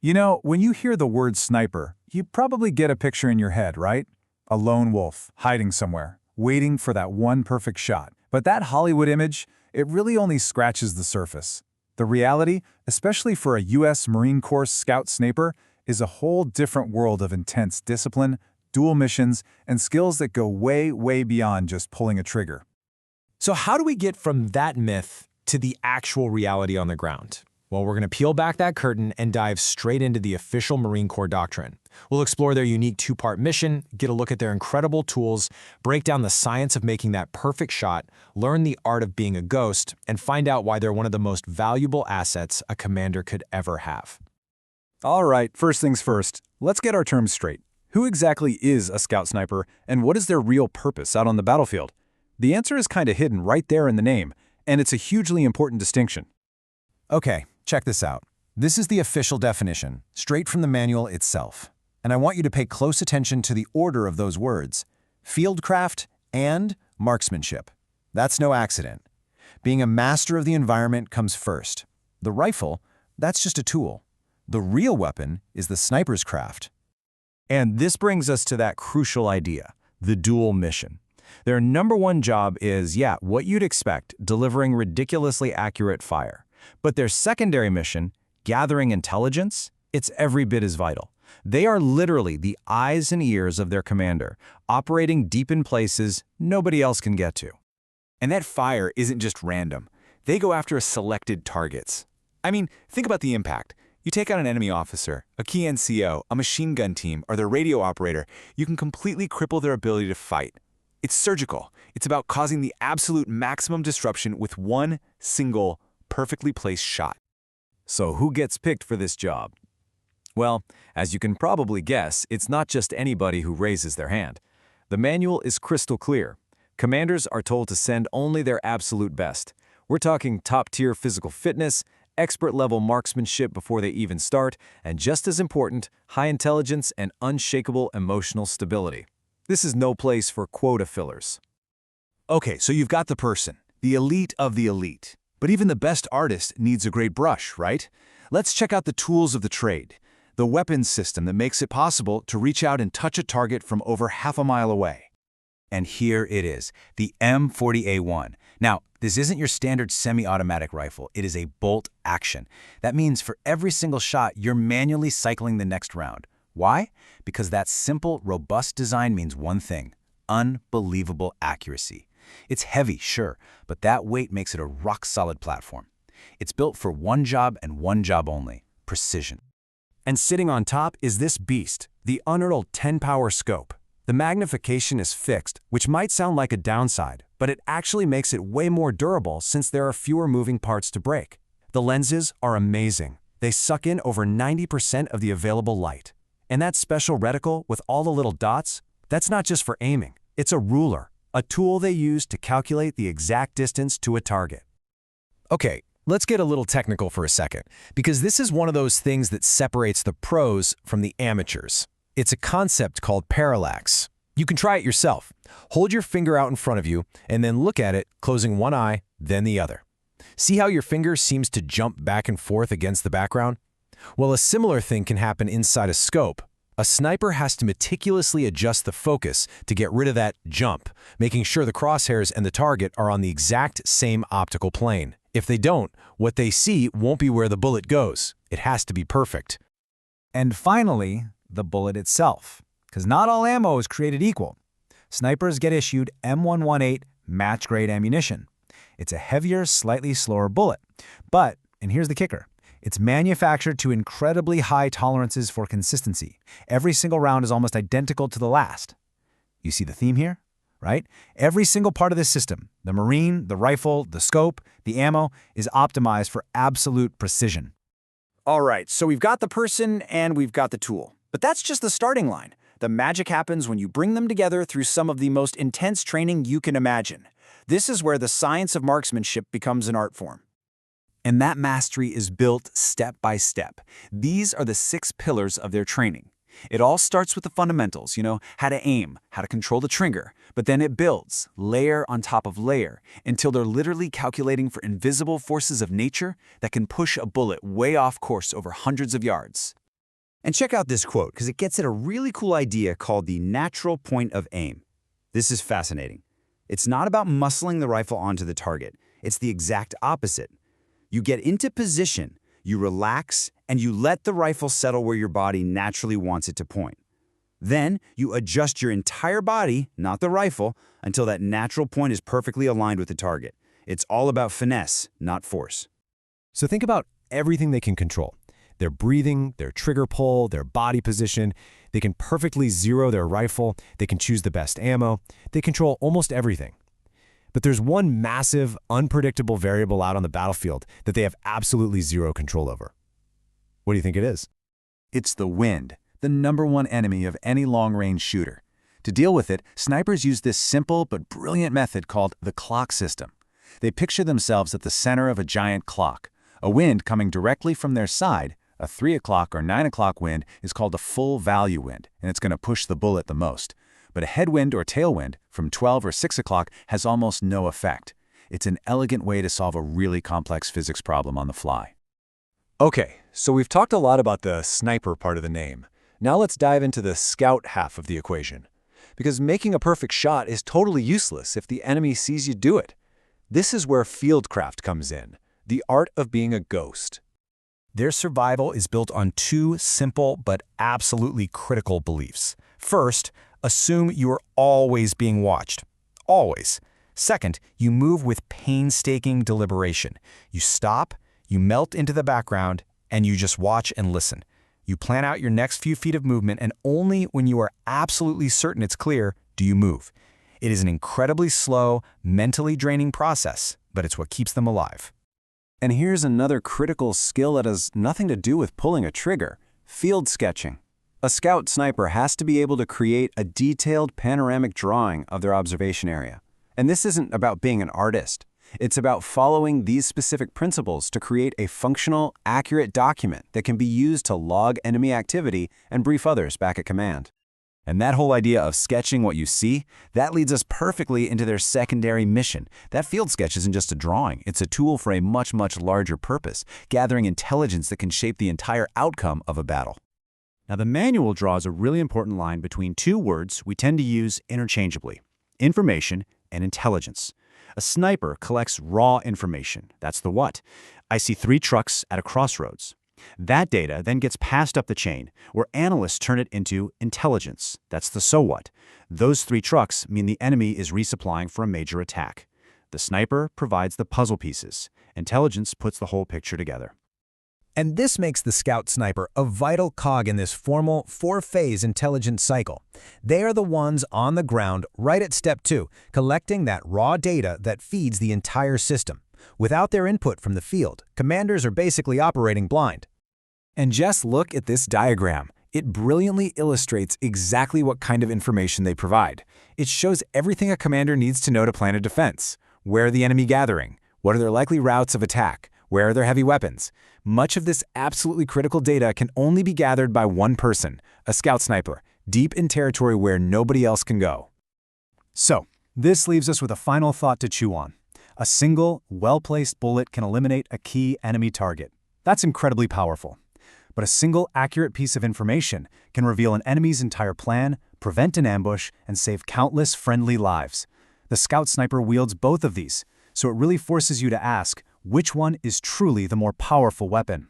You know, when you hear the word sniper, you probably get a picture in your head, right? A lone wolf, hiding somewhere, waiting for that one perfect shot. But that Hollywood image, it really only scratches the surface. The reality, especially for a U.S. Marine Corps scout sniper, is a whole different world of intense discipline, dual missions, and skills that go way, way beyond just pulling a trigger. So how do we get from that myth to the actual reality on the ground? Well, we're going to peel back that curtain and dive straight into the official Marine Corps doctrine. We'll explore their unique two-part mission, get a look at their incredible tools, break down the science of making that perfect shot, learn the art of being a ghost, and find out why they're one of the most valuable assets a commander could ever have. All right, first things first, let's get our terms straight. Who exactly is a scout sniper, and what is their real purpose out on the battlefield? The answer is kind of hidden right there in the name, and it's a hugely important distinction. Okay, check this out. This is the official definition, straight from the manual itself. And I want you to pay close attention to the order of those words: fieldcraft and marksmanship. That's no accident. Being a master of the environment comes first. The rifle, that's just a tool. The real weapon is the sniper's craft. And this brings us to that crucial idea, the dual mission. Their number one job is, what you'd expect, delivering ridiculously accurate fire. But their secondary mission, gathering intelligence, it's every bit as vital. They are literally the eyes and ears of their commander, operating deep in places nobody else can get to. And that fire isn't just random. They go after selected targets. I mean, think about the impact. You take out an enemy officer, a key NCO, a machine gun team, or their radio operator, you can completely cripple their ability to fight. It's surgical. It's about causing the absolute maximum disruption with one single, perfectly placed shot. So who gets picked for this job? Well, as you can probably guess, it's not just anybody who raises their hand. The manual is crystal clear. Commanders are told to send only their absolute best. We're talking top-tier physical fitness, expert-level marksmanship before they even start, and just as important, high intelligence and unshakable emotional stability. This is no place for quota fillers. Okay, so you've got the person, the elite of the elite. But even the best artist needs a great brush, right? Let's check out the tools of the trade, the weapons system that makes it possible to reach out and touch a target from over half a mile away. And here it is, the M40A1. Now, this isn't your standard semi-automatic rifle. It is a bolt action. That means for every single shot, you're manually cycling the next round. Why? Because that simple, robust design means one thing: unbelievable accuracy. It's heavy, sure, but that weight makes it a rock-solid platform. It's built for one job and one job only: precision. And sitting on top is this beast, the unearled 10-power scope. The magnification is fixed, which might sound like a downside, but it actually makes it way more durable since there are fewer moving parts to break. The lenses are amazing. They suck in over 90% of the available light. And that special reticle with all the little dots, that's not just for aiming. It's a ruler, a tool they use to calculate the exact distance to a target. Okay, let's get a little technical for a second, because this is one of those things that separates the pros from the amateurs. It's a concept called parallax. You can try it yourself. Hold your finger out in front of you and then look at it, closing one eye, then the other. See how your finger seems to jump back and forth against the background? Well, a similar thing can happen inside a scope. A sniper has to meticulously adjust the focus to get rid of that jump, making sure the crosshairs and the target are on the exact same optical plane. If they don't, what they see won't be where the bullet goes. It has to be perfect. And finally, the bullet itself, because not all ammo is created equal. Snipers get issued M118 match-grade ammunition. It's a heavier, slightly slower bullet. But, and here's the kicker, it's manufactured to incredibly high tolerances for consistency. Every single round is almost identical to the last. You see the theme here, right? Every single part of this system, the marine, the rifle, the scope, the ammo, is optimized for absolute precision. All right, so we've got the person and we've got the tool. But that's just the starting line. The magic happens when you bring them together through some of the most intense training you can imagine. This is where the science of marksmanship becomes an art form. And that mastery is built step by step. These are the 6 pillars of their training. It all starts with the fundamentals, how to aim, how to control the trigger, but then it builds, layer on top of layer, until they're literally calculating for invisible forces of nature that can push a bullet way off course over hundreds of yards. And check out this quote, because it gets at a really cool idea called the natural point of aim. This is fascinating. It's not about muscling the rifle onto the target. It's the exact opposite. You get into position, you relax, and you let the rifle settle where your body naturally wants it to point. Then, you adjust your entire body, not the rifle, until that natural point is perfectly aligned with the target. It's all about finesse, not force. So think about everything they can control. Their breathing, their trigger pull, their body position. They can perfectly zero their rifle. They can choose the best ammo. They control almost everything. But there's one massive, unpredictable variable out on the battlefield that they have absolutely zero control over. What do you think it is? It's the wind, the #1 enemy of any long-range shooter. To deal with it, snipers use this simple but brilliant method called the clock system. They picture themselves at the center of a giant clock. A wind coming directly from their side, a 3 o'clock or 9 o'clock wind, is called a full value wind, and it's going to push the bullet the most. But a headwind or tailwind from 12 or 6 o'clock has almost no effect. It's an elegant way to solve a really complex physics problem on the fly. Okay, so we've talked a lot about the sniper part of the name. Now let's dive into the scout half of the equation. Because making a perfect shot is totally useless if the enemy sees you do it. This is where fieldcraft comes in, the art of being a ghost. Their survival is built on two simple but absolutely critical beliefs. First, assume you are always being watched. Always. Second, you move with painstaking deliberation. You stop, you melt into the background, and you just watch and listen. You plan out your next few feet of movement, and only when you are absolutely certain it's clear do you move. It is an incredibly slow, mentally draining process, but it's what keeps them alive. And here's another critical skill that has nothing to do with pulling a trigger: field sketching. A scout sniper has to be able to create a detailed panoramic drawing of their observation area. And this isn't about being an artist. It's about following these specific principles to create a functional, accurate document that can be used to log enemy activity and brief others back at command. And that whole idea of sketching what you see, that leads us perfectly into their secondary mission. That field sketch isn't just a drawing. It's a tool for a much, much larger purpose, gathering intelligence that can shape the entire outcome of a battle. Now, the manual draws a really important line between two words we tend to use interchangeably: information and intelligence. A sniper collects raw information. That's the what. I see 3 trucks at a crossroads. That data then gets passed up the chain, where analysts turn it into intelligence. That's the so what. Those 3 trucks mean the enemy is resupplying for a major attack. The sniper provides the puzzle pieces. Intelligence puts the whole picture together. And this makes the scout sniper a vital cog in this formal 4-phase intelligence cycle. They are the ones on the ground right at step 2, collecting that raw data that feeds the entire system. Without their input from the field, commanders are basically operating blind. And just look at this diagram. It brilliantly illustrates exactly what kind of information they provide. It shows everything a commander needs to know to plan a defense. Where are the enemy gathering? What are their likely routes of attack? Where are their heavy weapons? Much of this absolutely critical data can only be gathered by one person, a scout sniper, deep in territory where nobody else can go. So, this leaves us with a final thought to chew on. A single, well-placed bullet can eliminate a key enemy target. That's incredibly powerful. But a single, accurate piece of information can reveal an enemy's entire plan, prevent an ambush, and save countless friendly lives. The scout sniper wields both of these, so it really forces you to ask, which one is truly the more powerful weapon?